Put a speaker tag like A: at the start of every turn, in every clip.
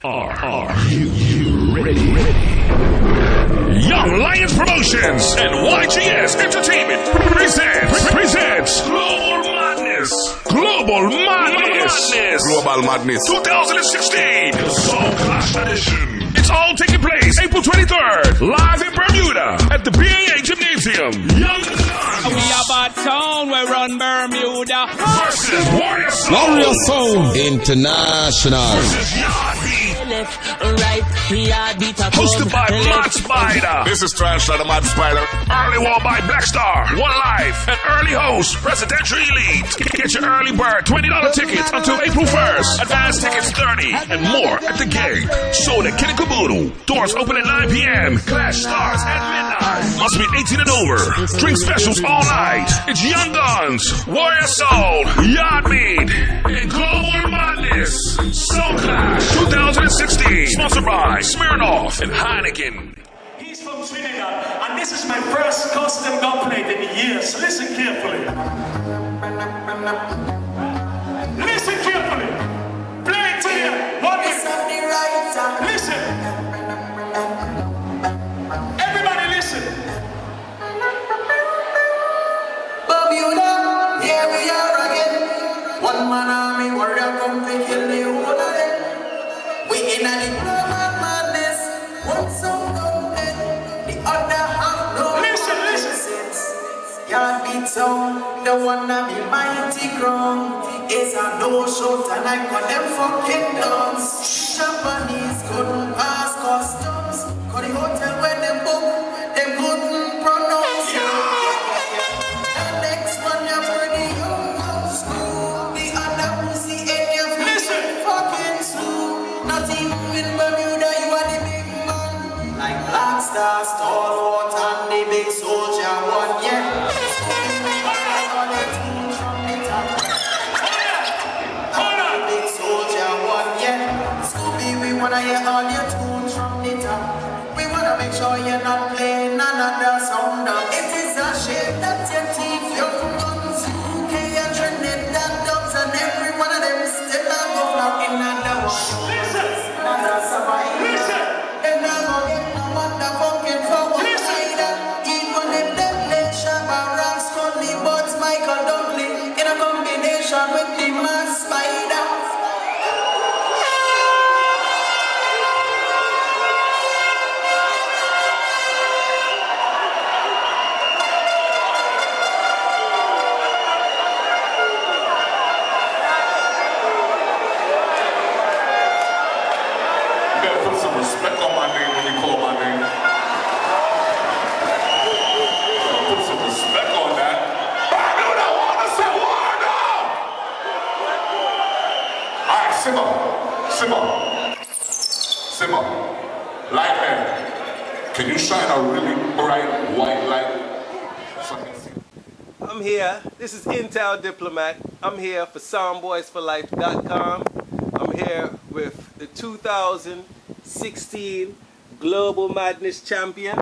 A: Are you ready? Young Lions Promotions and YGS Entertainment presents Global Madness. Global Madness.
B: Global Madness.
A: 2016. The Soul Clash Edition. It's all taking place April 23rd, live in Bermuda at the BAA Gymnasium. Young Guns.
C: We are bad town, we run Bermuda.
A: Versus Warrior Soul.
B: International.
A: Versus Yardbeat.
D: Right,
A: Hosted by Mad Spider.
B: This is Trash the Mad Spider.
A: Early wall by Black Star. One Life. And early host, Presidential Elite. Get your early bird $20 tickets until April 1st. Advance tickets $30 and more at the gate. Sold at Kid Caboodle. Doors open at 9 p.m. Clash starts at midnight. Must be 18 and over. Drink specials all night. It's Young Guns, Warrior Soul, Yardbeat, and Global Madness. Soul Clash 2016. Sponsored by Smirnoff and Heineken.
E: He's from Trinidad, and this is my first custom gunplate in years. So listen carefully. Listen carefully. Play it to you. Listen. Everybody listen.
F: Bermuda, here we are again. One man army warrior come to kill the whole of them. We in a global madness. One song don't end, the other half no.
E: Listen.
F: Yard beat sound, the one that be mighty ground. Is a no shot and I got them fucking dance. Japanese couldn't pass customs. Cause the hotel where them book, them couldn't pronounce. The next one you're pretty young school. The other pussy in your fucking school. Not even in Bermuda, you are the big man. Like Black Star, Stalwart, and the big soldier one, yeah. We wanna hear all your tunes from the top. We wanna make sure you're not playing another sound. It is a shame that your teeth, young guns, UK and Trinidad dubs, and every one of them still not go out in another one.
E: Listen.
F: Not a survivor.
E: Listen.
F: Them never get no motherfucking forward rider. Even if them let Shabba Ranks, Scully, Buds, Michael Dunkley in a combination with the Mad Spider.
B: Respect on my name when you call my name. Put some respect on that. Bermuda wanna say word up! Alright, simmer. Light hand. Can you shine a really bright white light? So I can see.
G: I'm here. This is Intel Diplomat. I'm here for SoundboysForLife.com. I'm here with the 2016 Global Madness Champion.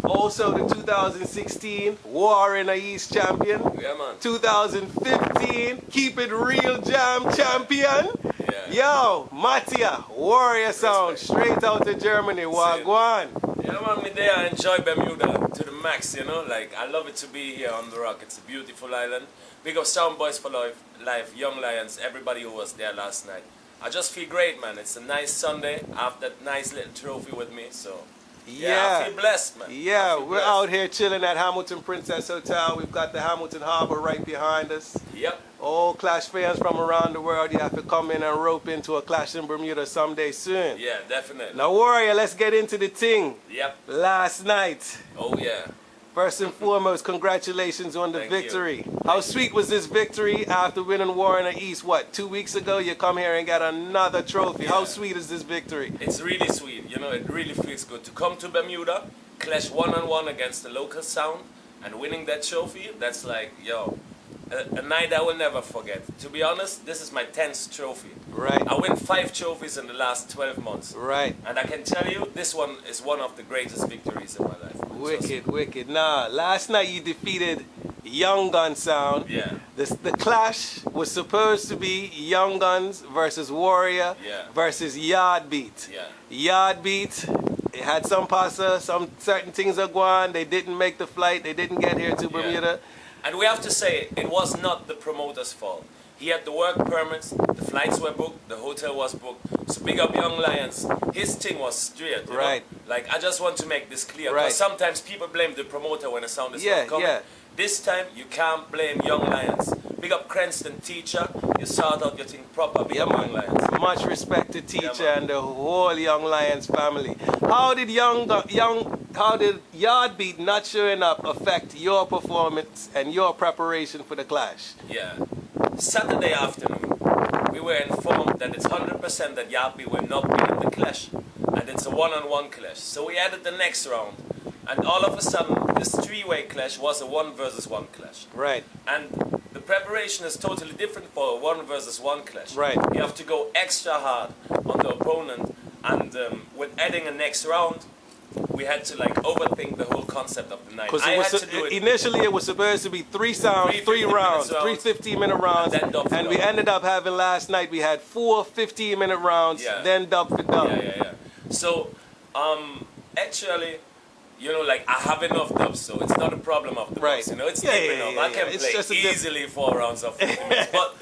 G: Also the 2016 War in the East Champion.
H: Yeah, man.
G: 2015 Keep It Real Jam Champion.
H: Yeah.
G: Yo, Mattia, Warrior Sound, straight out of Germany. Wagwan.
H: Yeah, man, me there. I enjoy Bermuda to the max, you know. Like, I love it to be here on the rock. It's a beautiful island. Big up Sound Boys for Life, Young Lions, everybody who was there last night. I just feel great, man. It's a nice Sunday. I have that nice little trophy with me, so yeah, I feel blessed, man.
G: Yeah, we're
H: blessed.
G: out here chilling at Hamilton Princess Hotel. We've got the Hamilton Harbor right behind us.
H: Yep.
G: All Clash fans from around the world, you have to come in and rope into a Clash in Bermuda someday soon.
H: Yeah, definitely.
G: Now, Warrior, let's get into the thing.
H: Yep.
G: Last night,
H: Oh, yeah.
G: first and foremost, congratulations on the
H: Thank
G: victory.
H: you.
G: How sweet was this victory after winning War in the East? What, 2 weeks ago? You come here and got another trophy.
H: Yeah.
G: How sweet is this victory?
H: It's really sweet. You know, it really feels good to come to Bermuda, clash one-on-one against the local sound, and winning that trophy. That's like, yo, a night I will never forget. To be honest, this is my 10th trophy.
G: Right.
H: I win 5 trophies in the last 12 months.
G: Right.
H: And I can tell you, this one is one of the greatest victories in my life.
G: Wicked, wicked. Nah, last night you defeated Young Gun sound.
H: Yeah.
G: The clash was supposed to be Young Guns versus Warrior versus Yard Beat.
H: Yeah.
G: Yard Beat, it had some pasta, some certain things are going. They didn't make the flight. They didn't get here to Bermuda.
H: And we have to say, it was not the promoter's fault. He had the work permits, the flights were booked, the hotel was booked. So big up Young Lions. His thing was straight. You know? Like, I just want to make this clear. Because sometimes people blame the promoter when a sound is not coming. This time, you can't blame Young Lions. Big up Cranston Teacher. You sort out your thing proper. Big up Young Lions.
G: Much respect to Teacher and the whole Young Lions family. How did how did Yard Beat not showing up affect your performance and your preparation for the clash?
H: Yeah. Saturday afternoon, we were informed that it's 100% that Yard Beat will not be in the clash. And it's a one-on-one clash. So we added the next round. And all of a sudden, this three-way clash was a 1 versus 1 clash.
G: Right.
H: And the preparation is totally different for a 1 versus 1 clash.
G: Right.
H: You have to go extra hard on the opponent. And with adding a next round, we had to like overthink the whole concept of the night.
G: Initially it was supposed to be 3 sounds, 3 rounds, 3 15-minute rounds, and we ended up having last night, we had 4 15-minute rounds, then dub for dub.
H: So, actually, you know, like, I have enough dubs, so it's not a problem of the dubs, you know, it's deep enough. I can play easily 4 rounds of 50 minutes, but,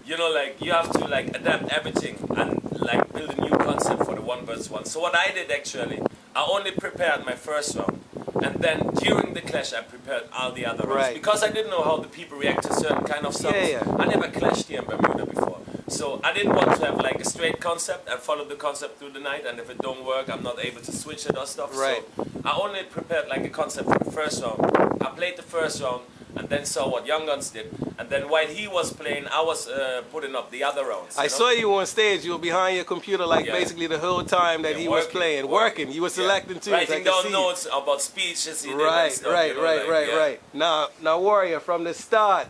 H: you know, like, you have to, like, adapt everything and, like, build a new concept for the 1 versus 1. So what I did, actually, I only prepared my first round, and then during the clash, I prepared all the other rounds, because I didn't know how the people react to certain kind of songs. I never clashed here in Bermuda before. So I didn't want to have like a straight concept and follow the concept through the night, and if it don't work, I'm not able to switch it or stuff. So I only prepared like a concept for the first round. I played the first round and then saw what Young Guns did. And then while he was playing, I was putting up the other rounds.
G: I saw you on stage. You were behind your computer like basically the whole time that he was playing, working. You were selecting tunes.
H: Writing down notes about speeches.
G: Right. Now, Warrior, from the start,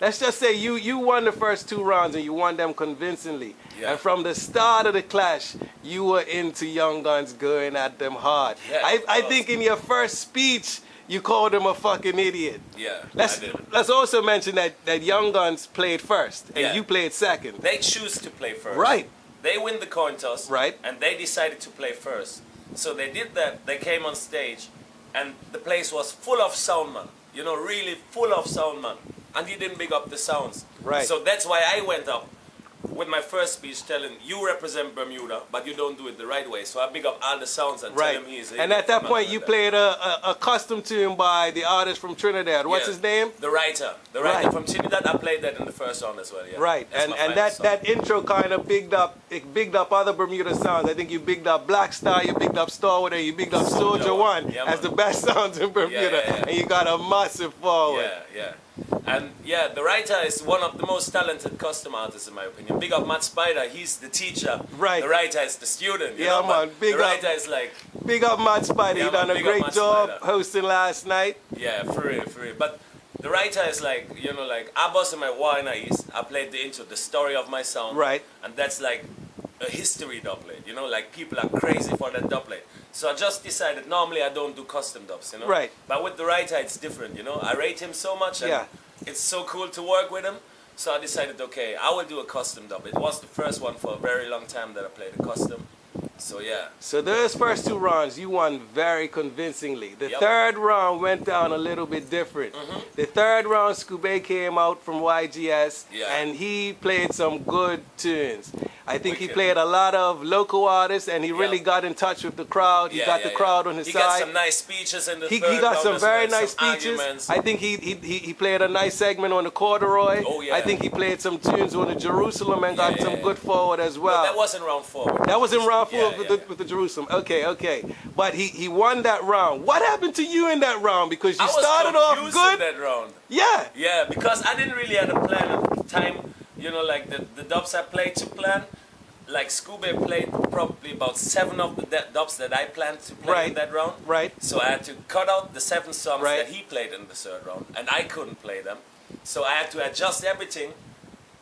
G: let's just say you won the first 2 rounds and you won them convincingly. And from the start of the clash, you were into Young Guns going at them hard. I think in your first speech, you called him a fucking idiot. Let's also mention that Young Guns played first and you played second.
H: They choose to play first.
G: Right.
H: They win the coin toss.
G: Right.
H: And they decided to play first. So they did that. They came on stage and the place was full of soundman. You know, really full of soundman. And he didn't big up the sounds.
G: Right.
H: So that's why I went up with my first speech telling you represent Bermuda, but you don't do it the right way. So I big up all the sounds and tell him he's.
G: And at that point, you played a custom tune by the artist from Trinidad. What's his name?
H: The writer. The writer from Trinidad. I played that in the first round as well.
G: Right. And that intro kind of bigged up other Bermuda sounds. I think you bigged up Black Star, you bigged up Starwood, and you bigged up Soldier One as the best sounds in Bermuda. And you got a massive forward.
H: And the writer is one of the most talented custom artists in my opinion. Big up Matt Spider, he's the teacher. Right. The writer is the student. You know,
G: man.
H: The writer is like.
G: Big up Matt Spider. He done a great job hosting last night.
H: Yeah, for real. But the writer is like, you know, like I busted my Wine East. I played the intro, the story of my sound.
G: Right.
H: And that's like a history dubplate. You know, like people are crazy for that dubplate. So I just decided, normally I don't do custom dubs, you know?
G: Right.
H: But with the writer, it's different, you know? I rate him so much and it's so cool to work with him. So I decided, okay, I will do a custom dub. It was the first one for a very long time that I played a custom. So yeah.
G: So those first 2 rounds, you won very convincingly. The third round went down a little bit different. The third round, Scooby came out from YGS and he played some good tunes. I think he played a lot of local artists and he really got in touch with the crowd. He got the crowd on his side.
H: He got some nice speeches in the
G: He got some very nice speeches. I think he played a nice segment on the Corduroy. I think he played some tunes on the Jerusalem and got some good forward as well.
H: That wasn't round 4.
G: That was in round 4 with the Jerusalem. Okay. But he won that round. What happened to you in that round? Because you started off good.
H: In that round.
G: Yeah,
H: because I didn't really have a plan at the time. You know, like the dubs I played to plan. Like Scooby played probably about 7 of the dubs that I planned to play in that round. So I had to cut out the 7 songs that he played in the 3rd round, and I couldn't play them. So I had to adjust everything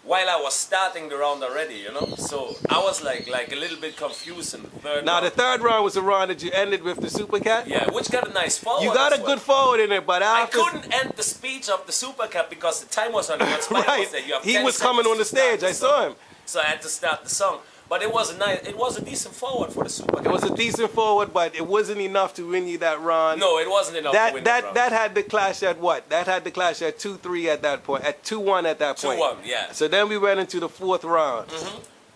H: while I was starting the round already, you know. So I was like a little bit confused in the third
G: Now
H: round.
G: the third round was the round that you ended with the Super Cat.
H: Yeah, which got a nice forward.
G: You got a
H: as well.
G: good forward in it, but
H: I
G: after
H: couldn't end the speech of the Super Cup because the time was on.
G: right, he was coming on the stage. I saw him.
H: So I had to start the song. But it was a decent forward for the Super Cup.
G: It was a decent forward, but it wasn't enough to win you that round.
H: No, it wasn't enough to win that round.
G: That had the clash at what? That had the clash at 2-3 at that point, at 2-1 at that point.
H: 2-1, yeah.
G: So then we went into the fourth round.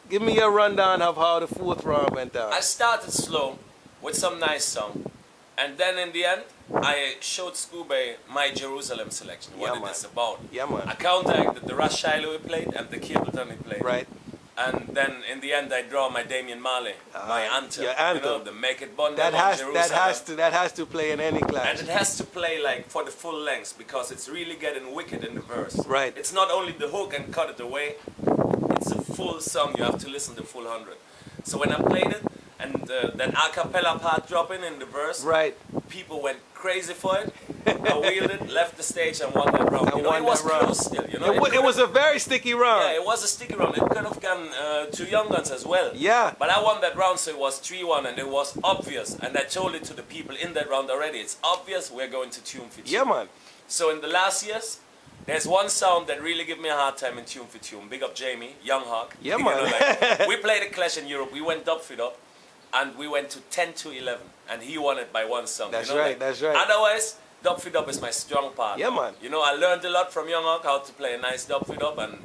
G: Give me a rundown of how the fourth round went down.
H: I started slow with some nice song. And then in the end, I showed Scooby my Jerusalem selection, what it is about.
G: Yeah, man.
H: I counteracted the Rush Shiloh he played and the Cableton he played.
G: Right.
H: And then in the end, I draw my Damian Marley, my anthem.
G: Your anthem.
H: You know, the Make It Bond.
G: That has to play in any clash.
H: And it has to play like for the full length because it's really getting wicked in the verse.
G: Right.
H: It's not only the hook and cut it away. It's a full song. You have to listen to the full 100. So when I played it and that a cappella part dropping in the verse,
G: right,
H: people went crazy for it. I wheeled it, left the stage, and won that round. You know, it was close still. You know,
G: it was a very sticky round.
H: Yeah, it was a sticky round. It could have gone to Young Guns as well.
G: Yeah.
H: But I won that round, so it was 3-1, and it was obvious. And I told it to the people in that round already. It's obvious we're going to Tune for Tune.
G: Yeah, man.
H: So in the last years, there's one sound that really give me a hard time in Tune for Tune. Big up Jamie, Young Hawk.
G: Yeah,
H: you
G: man.
H: know, like, we played a clash in Europe. We went dub fit up, and we went to 10-11, and he won it by one song.
G: That's
H: you know,
G: right.
H: like,
G: That's right.
H: Otherwise, dub fit up is my strong part.
G: Yeah, man.
H: You know, I learned a lot from Young Hawk how to play a nice dub fit up, and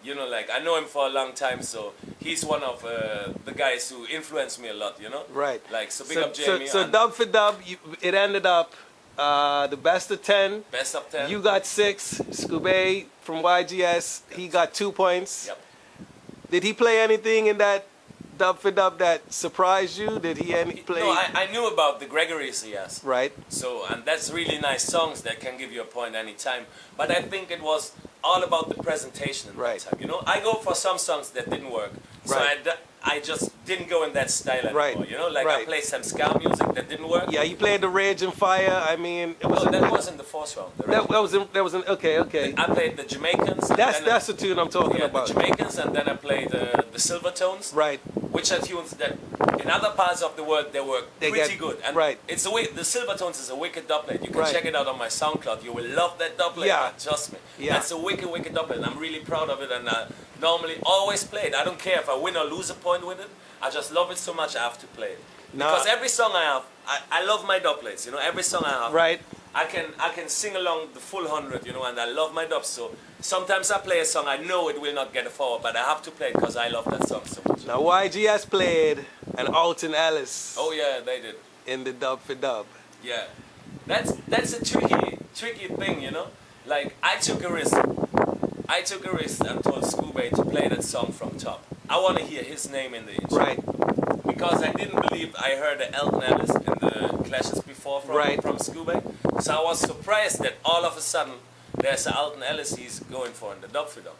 H: you know, like I know him for a long time, so he's one of the guys who influenced me a lot. You know.
G: Right.
H: Like so, big up Jamie.
G: So dub for dub, it ended up the best of 10.
H: Best of 10.
G: You got 6. Scooby from YGS, he got 2 points.
H: Yep.
G: Did he play anything in that dub for dub that surprised you? Did he play?
H: No, I knew about the Gregory's he has.
G: Right.
H: So, and that's really nice songs that can give you a point anytime. But I think it was all about the presentation at that time. You know, I go for some songs that didn't work. So I just didn't go in that style anymore. You know, like I played some ska music that didn't work.
G: Yeah, you played the Rage and Fire. I mean, it was
H: that was in the fourth round.
G: That was okay.
H: I played the Jamaicans.
G: That's the tune I'm talking about.
H: The Jamaicans, and then I played the Silvertones.
G: Right.
H: Which are tunes that in other parts of the world they were pretty good. And it's the Silvertones is a wicked doublet. You can check it out on my SoundCloud. You will love that doublet. Yeah. Trust me. Yeah. That's a wicked doublet. I'm really proud of it, and normally always play it. I don't care if I win or lose a point with it. I just love it so much I have to play it. Because every song I have, I love my doublets. You know, every song I have.
G: Right.
H: I can sing along the full 100, you know, and I love my dubs. So sometimes I play a song, I know it will not get a forward, but I have to play it because I love that song so much.
G: Now YGS played an Alton Ellis.
H: Oh yeah, they did.
G: In the dub for dub.
H: Yeah. That's a tricky thing, you know? Like, I took a risk. I took a risk and told Scooby to play that song from top. I want to hear his name in the intro. Right. Because I didn't believe I heard the Alton Ellis in the clashes before from Scooby. So I was surprised that all of a sudden there's an Alton Ellis he's going for in the dub for dub.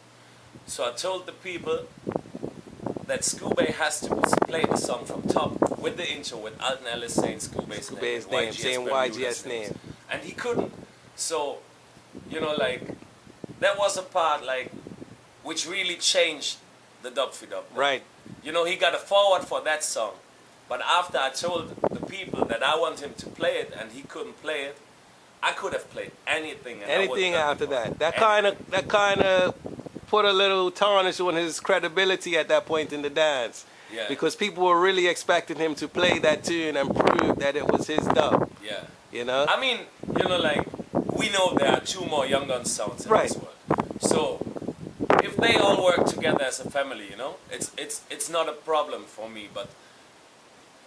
H: So I told the people that Scooby has to play the song from top with the intro with Alton Ellis saying Scooby's name,
G: saying YGS name.
H: And he couldn't. So, you know, like, that was a part, like, which really changed the dub for dub.
G: Right.
H: You know, he got a forward for that song. But after I told the people that I want him to play it and he couldn't play it, I could have played anything. And
G: anything after that. That kind of put a little tarnish on his credibility at that point in the dance. Yeah. Because people were really expecting him to play that tune and prove that it was his dub.
H: Yeah.
G: You know?
H: I mean, you know, like, we know there are 2 more Young Guns sounds in this world. So, if they all work together as a family, you know, it's not a problem for me, but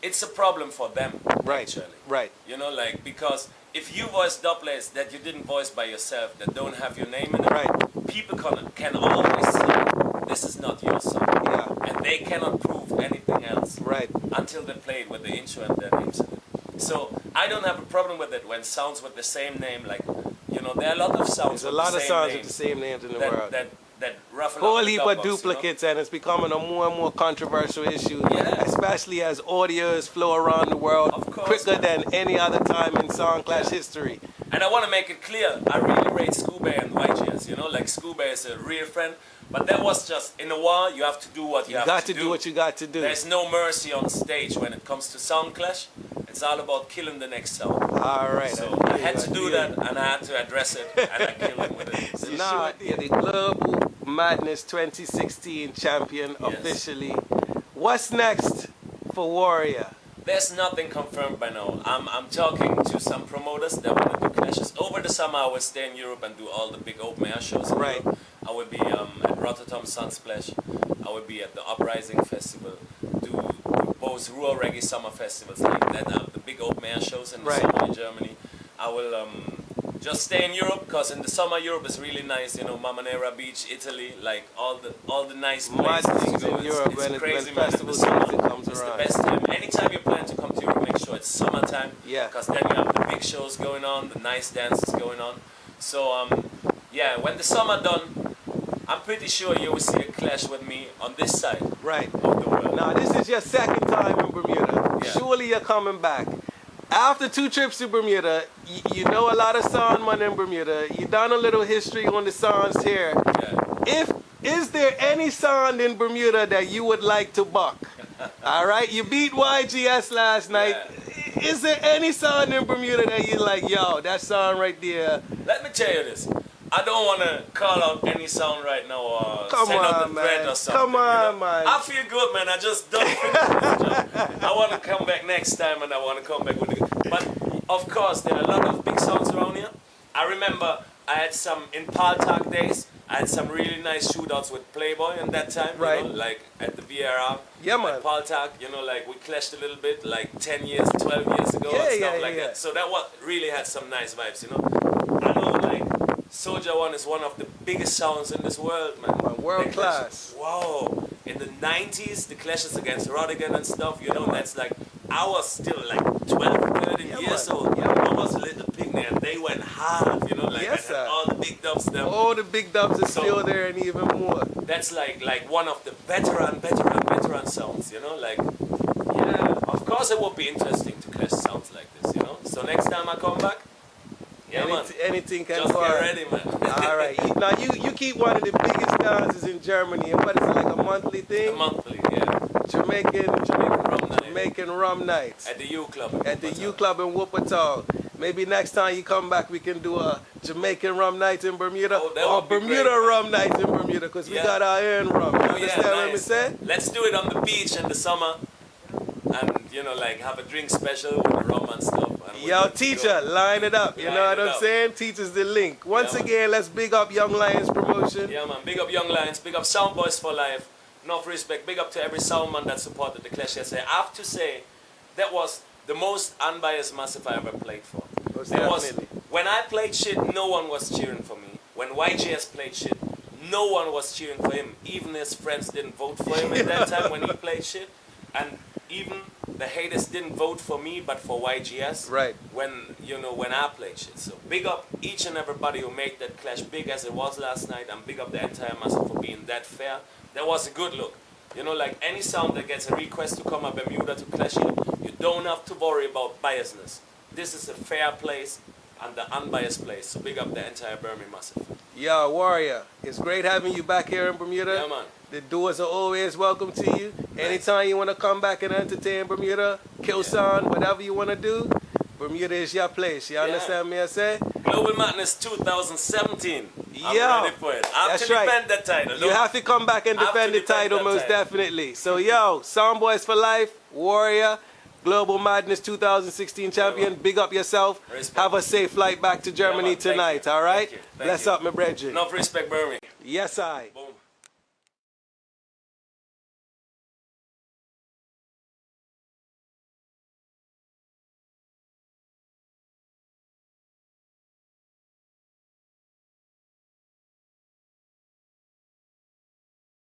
H: it's a problem for them, actually.
G: Right.
H: You know, like, because if you voice doublets that you didn't voice by yourself, that don't have your name in it, people can always say, this is not your song. Yeah. And they cannot prove anything else.
G: Right.
H: Until they play it with the intro and their names in it. So, I don't have a problem with it when sounds with the same name, like, you know, there are a lot of sounds with the same names. There's a lot of sounds with the same names in the world. That ruffle up
G: whole heap of duplicates, you know? And it's becoming a more and more controversial issue, especially as audios flow around the world quicker than any other time in song clash history.
H: And I want to make it clear, I really rate Scooby and YGS, you know, like Scooby is a real friend, But that was just, in a war, you have to do what you have to do.
G: You got to do what you got to do.
H: There's no mercy on stage when it comes to sound clash. It's all about killing the next sound.
G: All right.
H: So I had to do that, and I had to address it, and I killed him with it. So
G: Now, the Global Madness 2016 champion officially. What's next for Warrior?
H: there's nothing confirmed by now. I'm talking to some promoters that want to do clashes. Over the summer, I will stay in Europe and do all the big open air shows in Europe. I will be at Rotterdam Sunsplash. I will be at the Uprising Festival. Do both Ruhr Reggae Summer Festivals like that. The big open air shows in the summer in Germany. I will just stay in Europe because in the summer Europe is really nice. You know, Mamanera Beach, Italy, like all the nice places to go. It's crazy, man. In the summer, it's the best time. Anytime you plan to come to Europe, make sure it's summertime. Yeah. Because then you have the big shows going on, the nice dances going on. So yeah, when the summer done, I'm pretty sure you will see a clash with me on this side. Right. Of the world.
G: Now this is your second time in Bermuda. Yeah. Surely you're coming back. After 2 trips to Bermuda, you know a lot of soundmen in Bermuda. You done a little history on the sounds here. Yeah. Is there any sound in Bermuda that you would like to buck? All right, you beat YGS last night. Yeah. Is there any sound in Bermuda that you like? Yo, that sound right there.
H: Let me tell you this. I don't want to call out any sound right now or send out the threat or something.
G: Come on, man.
H: I feel good, man. I just done finished this job. I want to come back next time and I want to come back with it. But, of course, there are a lot of big sounds around here. I remember I had some, in Paltalk days, I had some really nice shootouts with Playboy in that time. You know, like at the VRR. Yeah, man. At Paltalk, you know, like we clashed a little bit, like 10 years, 12 years ago and stuff like that. So that really had some nice vibes, you know. I know, like, Soldier One is one of the biggest sounds in this world, man.
G: World class.
H: Wow. In the 90s, the clashes against Rodigan and stuff, you know, that's like, I was still like 12, 13 years old. I was a little picnic and they went hard, you know, like I had all the big dubs there.
G: All the big dubs are still there and even more.
H: That's like one of the veteran sounds, you know, like, yeah, of course it would be interesting to clash sounds like this, you know. So next time I come back,
G: anything can
H: just get ready, man.
G: All right. Now you keep one of the biggest dances in Germany, and what is it, like a monthly thing?
H: A monthly, yeah.
G: Jamaican rum nights.
H: At the U Club.
G: At the U Club in Wuppertal. Maybe next time you come back, we can do a Jamaican rum night in Bermuda, or Bermuda rum night in Bermuda, because we got our own rum. You understand what I'm saying?
H: Let's do it on the beach in the summer, and you know, like have a drink special with the rum and stuff. And
G: yo, teacher, line it up. You know what I'm saying? Teacher's the link. Once again, let's big up Young Lions promotion.
H: Yeah, man. Big up Young Lions. Big up Sound Boys for Life. Enough respect. Big up to every soundman that supported the clash yesterday. I have to say, that was the most unbiased massive I ever played for. When I played shit, no one was cheering for me. When YGS played shit, no one was cheering for him. Even his friends didn't vote for him at that time when he played shit. And even the haters didn't vote for me, but for YGS. Right. When I played shit. So big up each and everybody who made that clash big as it was last night, and big up the entire massive for being that fair. That was a good look. You know, like any sound that gets a request to come up Bermuda to clash here, you don't have to worry about biasness. This is a fair place and the unbiased place. So big up the entire Birmingham massive.
G: Yo, Warrior, it's great having you back here in Bermuda.
H: Yeah, man.
G: The doors are always welcome to you. Anytime you want to come back and entertain Bermuda, kill sound, whatever you want to do, Bermuda is your place. You understand me I say?
H: Global Madness 2017. I'm ready for it. I have to defend that title.
G: You have to come back and defend the title most definitely. So yo, Sound Boys for Life, Warrior, Global Madness 2016 champion. Big up yourself. Respect. Have a safe flight back to Germany tonight, all right?
H: Thank you.
G: Bless up, my brethren.
H: Enough respect, Birmingham.
G: Yes, I.